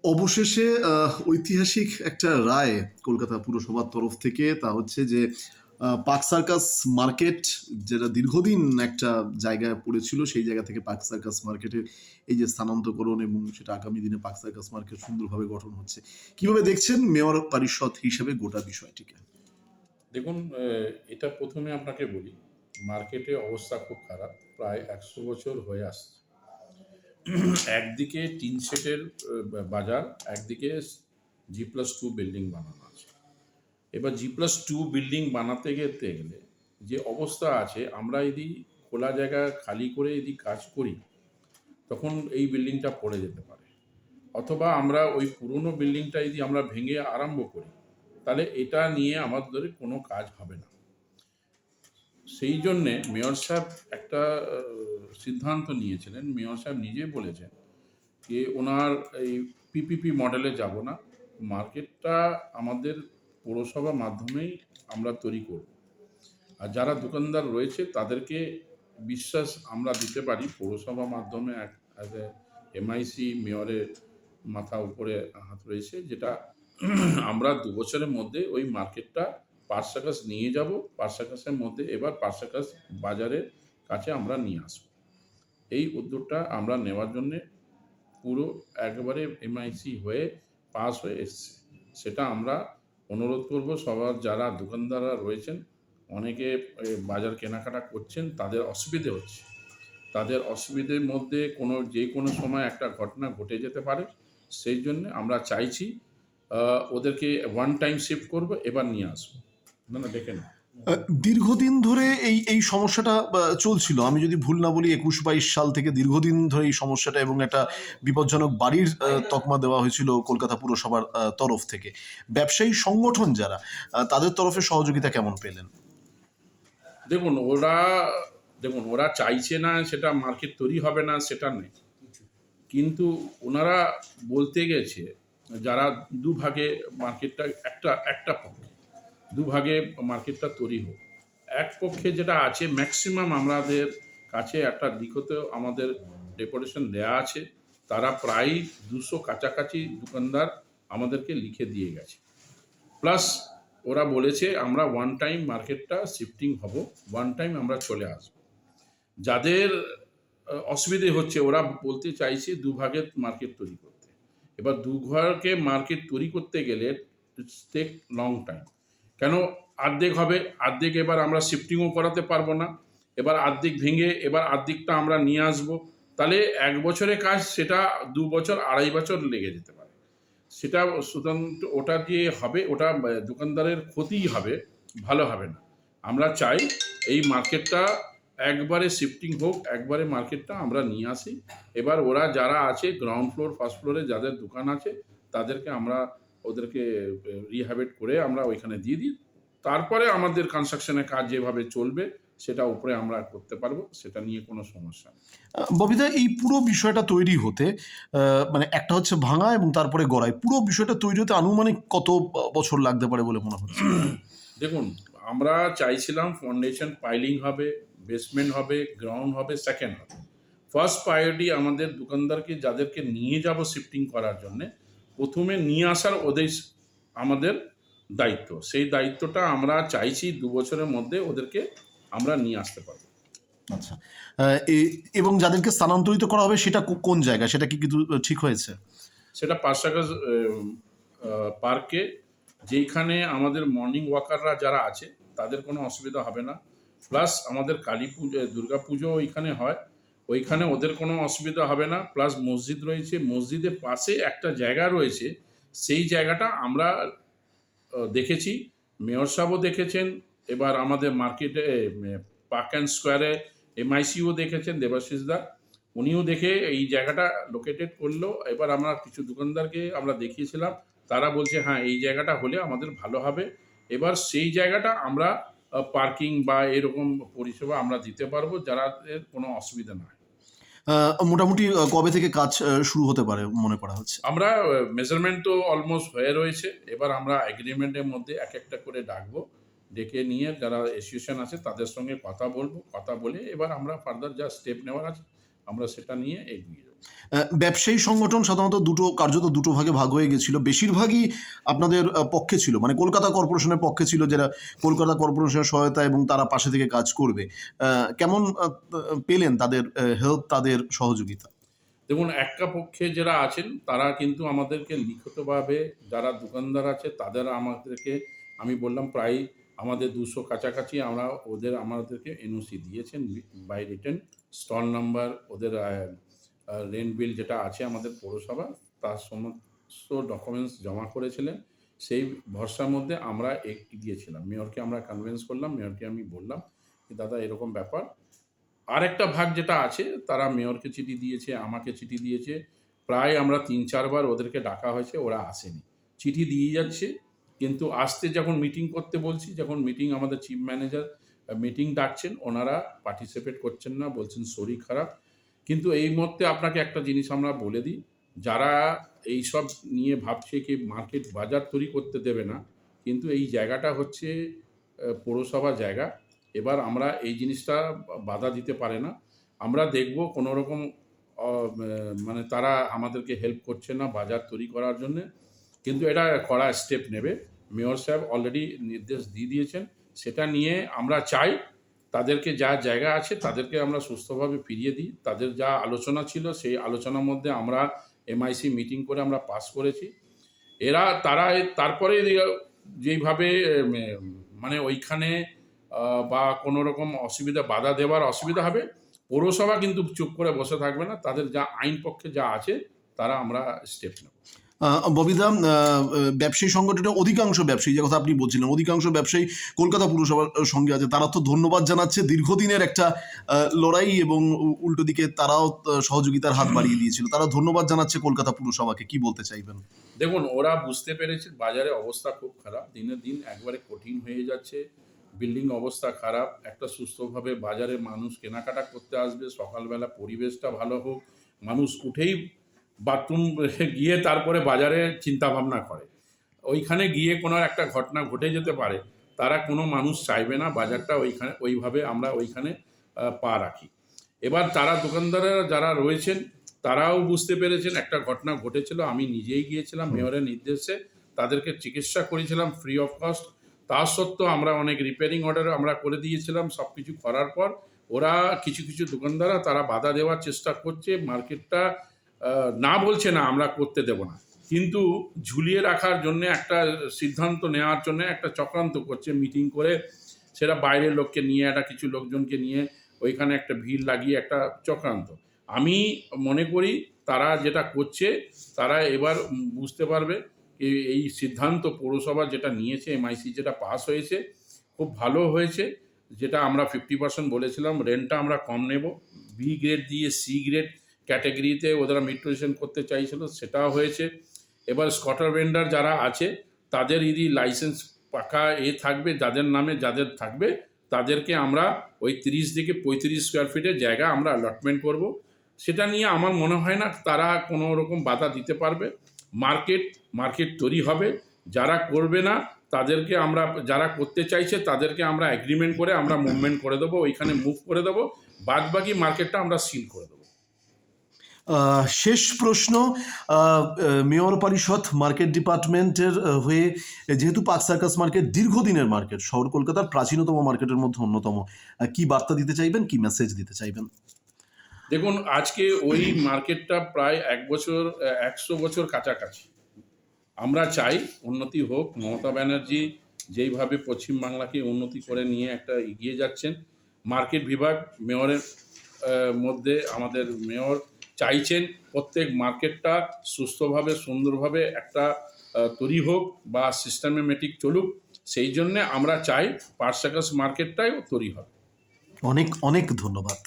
অবশেষে ঐতিহাসিক একটা রায় কলকাতা পুরসভার তরফ থেকে, তা হচ্ছে যে পার্ক সার্কাস মার্কেট, যেটা দীর্ঘদিন একটা জায়গায় পড়েছিল, সেই জায়গা থেকে পার্ক সার্কাস মার্কেটের এই যে স্থানান্তরকরণ, এবং সেটা আগামী দিনে পার্ক সার্কাস মার্কেট সুন্দরভাবে গঠন হচ্ছে। কিভাবে দেখছেন মেয়র পরিষদ হিসেবে গোটা বিষয়টিকে? দেখুন, এটা প্রথমে আপনাকে বলি, মার্কেটে অবস্থা খুব খারাপ। প্রায় ১০০ বছর হয়ে আসছে। একদিকে টিন শেডের বাজার, একদিকে G+2 বিল্ডিং বানানো আছে। এবার G+2 বিল্ডিং বানাতে গেলে যে অবস্থা আছে, আমরা যদি খোলা জায়গা খালি করে যদি কাজ করি, তখন এই বিল্ডিংটা পড়ে যেতে পারে। অথবা আমরা ওই পুরনো বিল্ডিংটা যদি আমরা ভেঙে আরম্ভ করি, তাহলে এটা নিয়ে আমাদের কোনো কাজ হবে না। সেই জন্যে মেয়র সাহেব একটা সিদ্ধান্ত নিয়েছিলেন। মেয়র সাহেব নিজে বলেছেন যে ওনার এই পিপিপি মডেলে যাব না, মার্কেটটা আমাদের পৌরসভার মাধ্যমেই আমরা তৈরি করব। আর যারা দোকানদার রয়েছে তাদেরকে বিশ্বাস আমরা দিতে পারি, পৌরসভার মাধ্যমে অ্যাজ এ এমআইসি মেয়রের মাথা উপরে হাত রয়েছে, যেটা আমরা ২ বছরের মধ্যে ওই মার্কেটটা পার্ক সার্কাস নিয়ে যাব। পার্ক সার্কাসের মধ্যে এবার পার্ক সার্কাস বাজারের কাছে আমরা নিয়ে আসব। এই উদ্যোগটা আমরা নেওয়ার জন্যে পুরো একেবারে এমআইসি হয়ে পাস হয়ে এসছে। সেটা আমরা অনুরোধ করব সবার যারা দোকানদাররা রয়েছেন, অনেকে বাজার কেনাকাটা করছেন, তাদের অসুবিধে হচ্ছে। তাদের অসুবিধের মধ্যে যে কোনো সময় একটা ঘটনা ঘটে যেতে পারে। সেই জন্যে আমরা চাইছি ওদেরকে ওয়ান টাইম শিফট করব, এবার নিয়ে আসবো। না দেখে না। দীর্ঘদিন ধরে এই এই সমস্যাটা চলছিল, আমি যদি ভুল না বলি ২১-২২ সাল থেকে দীর্ঘদিন ধরে এই সমস্যাটা, এবং একটা বিপজ্জনক বাড়ির তকমা দেওয়া হয়েছিল কলকাতা পুরসভার তরফ থেকে। ব্যবসায়ী সংগঠন যারা, তাদের তরফে সহযোগিতা কেমন পেলেন? দেখুন ওরা দেখুন ওরা চাইছে না সেটা মার্কেট তৈরি হবে না সেটা নেই, কিন্তু ওনারা বলতে গেছে যারা দুভাগে মার্কেটটা একটা একটা পক্ষে দুভাগে মার্কেটটা তৈরি হোক। এক পক্ষে যেটা আছে ম্যাক্সিমাম আমাদের কাছে একটা লিখিত আমাদের ডেপুটেশন দেয়া আছে, তারা প্রায় ২০০ কাছাকাছি দোকানদার আমাদেরকে লিখে দিয়ে গেছে। প্লাস ওরা বলেছে আমরা ওয়ান টাইম মার্কেটটা শিফটিং হব, ওয়ান টাইম আমরা চলে আসব। যাদের অসুবিধে হচ্ছে ওরা বলতে চাইছে দুভাগে মার্কেট তৈরি করতে। এবার দুঘরকে মার্কেট তৈরি করতে গেলে টেক লং টাইম। কেন? অর্ধেক হবে, অর্ধেক এবার আমরা শিফটিংও করাতে পারবো না। এবার অর্ধেক ভেঙে এবার অর্ধেকটা আমরা নিয়ে আসবো। তাহলে ১ বছরের কাজ সেটা ২ বছর ২.৫ বছর লেগে যেতে পারে। সেটা সুতরাং ওটা দিয়ে হবে, ওটা দোকানদারের ক্ষতিই হবে, ভালো হবে না। আমরা চাই এই মার্কেটটা একবারে শিফটিং হোক, একবারে মার্কেটটা আমরা নিয়ে আসি। এবার ওরা যারা আছে গ্রাউন্ড ফ্লোর ফার্স্ট ফ্লোরে যাদের দোকান আছে, তাদেরকে আমরা ওদেরকে রিহ্যাবিট করে আমরা ওইখানে দিয়ে দিই। তারপরে আমাদের কনস্ট্রাকশনের কাজ যেভাবে চলবে সেটা উপরে আমরা করতে পারবো, সেটা নিয়ে কোনো সমস্যা নেই। ববিতা, এই পুরো বিষয়টা তৈরি হতে, মানে একটা হচ্ছে ভাঙা এবং তারপরে গড়াই, পুরো বিষয়টা তৈরি হতে আনুমানিক কত বছর লাগতে পারে বলে মনে হচ্ছে? দেখুন, আমরা চাইছিলাম ফাউন্ডেশন পাইলিং হবে, বেসমেন্ট হবে, গ্রাউন্ড হবে, সেকেন্ড হবে। ফার্স্ট প্রায়োরিটি আমাদের দোকানদারকে যাদেরকে নিয়ে যাব শিফটিং করার জন্যে, প্রথমে নিয়ে আসার ওদের আমাদের দায়িত্ব। সেই দায়িত্বটা আমরা চাইছি ২ বছরের মধ্যে ওদেরকে আমরা নিয়ে আসতে পারবো। আচ্ছা। এবং যাদেরকে স্থানান্তরিত করা হবে সেটা কোন জায়গায়, সেটা কি কিন্তু ঠিক হয়েছে? সেটা পার্সাকাস পার্কে, যেইখানে আমাদের মর্নিং ওয়াকাররা যারা আছে তাদের কোনো অসুবিধা হবে না। প্লাস আমাদের কালী পুজো দুর্গা পুজো ওইখানে হয়, ওইখানে ওদের কোনো অসুবিধা হবে না। প্লাস মসজিদ রয়েছে, মসজিদের পাশে একটা জায়গা রয়েছে, সেই জায়গাটা আমরা দেখেছি, মেয়র সাহেবও দেখেছেন। এবার আমাদের মার্কেটে পার্ক অ্যান্ড স্কোয়ারে এমআইসিও দেখেছেন, দেবাশিস দা, উনিও দেখে এই জায়গাটা লোকেটেড করলো। এবার আমরা কিছু দোকানদারকে আমরা দেখিয়েছিলাম, তারা বলছে হ্যাঁ এই জায়গাটা হলে আমাদের ভালো হবে। এবার সেই জায়গাটা আমরা পার্কিং বা এরকম পরিষেবা আমরা দিতে পারবো, যারা কোনো অসুবিধা না হয়। মোটামুটি কবে থেকে কাজ শুরু হতে পারে মনে করা হচ্ছে? আমরা মেজারমেন্ট তো অলমোস্ট হয়ে রয়েছে। এবার আমরা এগ্রিমেন্টের মধ্যে এক একটা করে ডাকবো, ডেকে নিয়ে যারা অ্যাসোসিয়েশন আছে তাদের সঙ্গে কথা বলবো, কথা বলে এবার আমরা ফার্দার যা স্টেপ নেওয়ার আছে আমরা সেটা নিয়ে এগিয়ে যাবো। ব্যবসায়ী সংগঠন সাধারণত কার্যত দুটো ভাগে ভাগ হয়ে গেছিল, বেশিরভাগই আপনাদের পক্ষে ছিল, মানে কলকাতা কর্পোরেশনের পক্ষে ছিল, যারা কলকাতা কর্পোরেশনের সহায়তা এবং তারা পাশে থেকে কাজ করবে। কেমন পেলেন তাদের হেল্প, তাদের সহযোগিতা? দেখুন, একটা পক্ষে যারা আছেন তারা কিন্তু আমাদেরকে লিখিতভাবে, যারা দোকানদার আছে তাদের আমাদেরকে, আমি বললাম প্রায় আমাদের 200 কাছাকাছি, আমাদেরকে এনওসি দিয়েছেন বাই রিটেন, স্টল নাম্বার, ওদের রেন্ট বিল যেটা আছে আমাদের পৌরসভা, তার সমস্ত ডকুমেন্টস জমা করেছিলেন। সেই ভরসার মধ্যে আমরা দিয়েছিলাম মেয়রকে, আমরা কনভিন্স করলাম, মেয়রকে আমি বললাম যে দাদা এরকম ব্যাপার। আরেকটা ভাগ যেটা আছে তারা মেয়রকে চিঠি দিয়েছে, আমাকে চিঠি দিয়েছে, প্রায় আমরা 3-4 বার ওদেরকে ডাকা হয়েছে, ওরা আসেনি, চিঠি দিয়ে যাচ্ছে। কিন্তু আসতে যখন মিটিং করতে বলছি, যখন মিটিং আমাদের চিফ ম্যানেজার মিটিং ডাকছেন, ওনারা পার্টিসিপেট করছেন না, বলছেন শরীর খারাপ। কিন্তু এই মুহূর্তে আপনাকে একটা জিনিস আমরা বলে দিই, যারা এইসব নিয়ে ভাবছে কি মার্কেট বাজার তৈরি করতে দেবে না, কিন্তু এই জায়গাটা হচ্ছে পৌরসভা জায়গা। এবার আমরা এই জিনিসটা বাধা দিতে পারে না। আমরা দেখব কোনো রকম মানে তারা আমাদেরকে হেল্প করছে না বাজার তৈরি করার জন্যে, কিন্তু এটা কড়া স্টেপ নেবে। মেয়র সাহেব অলরেডি নির্দেশ দিয়ে দিয়েছেন। সেটা নিয়ে আমরা চাই তাদেরকে যা জায়গা আছে তাদেরকে আমরা সুস্থভাবে ফিরিয়ে দিই। তাদের যা আলোচনা ছিল সেই আলোচনার মধ্যে আমরা এমআইসি মিটিং করে আমরা পাস করেছি। তারা তারপরে যেইভাবে মানে ওইখানে বা কোনো রকম বাধা দেওয়ার অসুবিধা হবে, পৌরসভা কিন্তু চুপ করে বসে থাকবে না। তাদের যা আইন পক্ষে যা আছে তারা আমরা স্টেপ নেব। ববিদা, ব্যবসায়ী সংগঠনের অধিকাংশ ব্যবসায়ী, যে কথা আপনি বলছিলেন, অধিকাংশ ব্যবসায়ী কলকাতা পুরসভার সঙ্গে আছে, তারা তো ধন্যবাদ জানাচ্ছে, দীর্ঘদিনের একটা লড়াই, এবং উল্টো দিকে তারাও সহযোগিতার হাত বাড়িয়ে দিয়েছিল, তারা ধন্যবাদ জানাচ্ছে কলকাতা পুরসভাকে। কি বলতে চাইবেন? দেখুন, ওরা বুঝতে পেরেছে বাজারে অবস্থা খুব খারাপ, দিনের দিন একবারে কঠিন হয়ে যাচ্ছে, বিল্ডিং অবস্থা খারাপ। একটা সুস্থভাবে বাজারে মানুষ কেনাকাটা করতে আসবে, সকালবেলা পরিবেশটা ভালো হোক, মানুষ উঠেই বাথরুম গিয়ে তারপরে বাজারে চিন্তা ভাবনা করে। ওইখানে গিয়ে কোনো একটা ঘটনা ঘটে যেতে পারে, তারা কোনো মানুষ চাইবে না বাজারটা ওইভাবে আমরা ওইখানে পা রাখি। এবার তারা দোকানদাররা যারা রয়েছেন তারাও বুঝতে পেরেছেন একটা ঘটনা ঘটেছিল, আমি নিজেই গিয়েছিলাম মেয়রের নির্দেশে, তাদেরকে চিকিৎসা করেছিলাম ফ্রি অফ কস্ট। তা সত্ত্বেও আমরা অনেক রিপেয়ারিং অর্ডার আমরা করে দিয়েছিলাম। সব কিছু করার পর ওরা কিছু দোকানদাররা তারা বাধা দেওয়ার চেষ্টা করছে, মার্কেটটা না বলছে না আমরা করতে দেব না, কিন্তু ঝুলিয়ে রাখার জন্য একটা সিদ্ধান্ত নেওয়ার জন্য একটা চক্রান্ত করছে, মিটিং করে সেটা বাইরের লোককে নিয়ে, একটা কিছু লোকজনকে নিয়ে ওইখানে একটা ভিড় লাগিয়ে একটা চক্রান্ত। আমি মনে করি তারা যেটা করছে তারা এবার বুঝতে পারবে এই সিদ্ধান্ত পৌরসভা যেটা নিয়েছে, এমআইসি যেটা পাস হয়েছে খুব ভালো হয়েছে। যেটা আমরা 50% বলেছিলাম, রেন্টটা আমরা কম নেব, বি গ্রেড দিয়ে সি গ্রেড ক্যাটাগরিতে ওরা মিট্রিশন করতে চাইছিল, সেটাও হয়েছে। এবার স্কটার ভেন্ডার যারা আছে তাদের লাইসেন্স পাকা থাকবে, যাদের নামে যাদের থাকবে তাদেরকে আমরা ওই 30 থেকে 35 স্কোয়ার ফিটের জায়গা আমরা অ্যালটমেন্ট করব। সেটা নিয়ে আমার মনে হয় না তারা কোনো রকম বাধা দিতে পারবে। মার্কেট তৈরি হবে। যারা করবে না তাদেরকে আমরা, যারা করতে চাইছে তাদেরকে আমরা এগ্রিমেন্ট করে আমরা মুভমেন্ট করে দেবো, ওইখানে মুভ করে দেবো, বাদবাকি মার্কেটটা আমরা সিল করে দেবো। শেষ প্রশ্ন, মেয়র পরিষদ মার্কেট ডিপার্টমেন্টের হয়ে, যেহেতু পার্ক সার্কাস মার্কেট দীর্ঘদিনের মার্কেট, শহর কলকাতার প্রাচীনতম মার্কেটের মধ্যে অন্যতম, কি বার্তা দিতে চাইবেন, কি মেসেজ দিতে চাইবেন? দেখুন, আজকে ওই মার্কেটটা প্রায় 100 বছর কাছাকাছি। আমরা চাই উন্নতি হোক। মমতা ব্যানার্জি যেইভাবে পশ্চিমবাংলাকে উন্নতি করে নিয়ে একটা এগিয়ে যাচ্ছেন, মার্কেট বিভাগ মেয়রের মধ্যে আমাদের মেয়র চাইছেন প্রত্যেক মার্কেটটা সুস্থভাবে সুন্দরভাবে একটা তৈরি হোক বা সিস্টেমেটিক চলুক। সেই জন্যে আমরা চাই পার্ক সার্কাস মার্কেটটাই তৈরি হবে। অনেক অনেক ধন্যবাদ।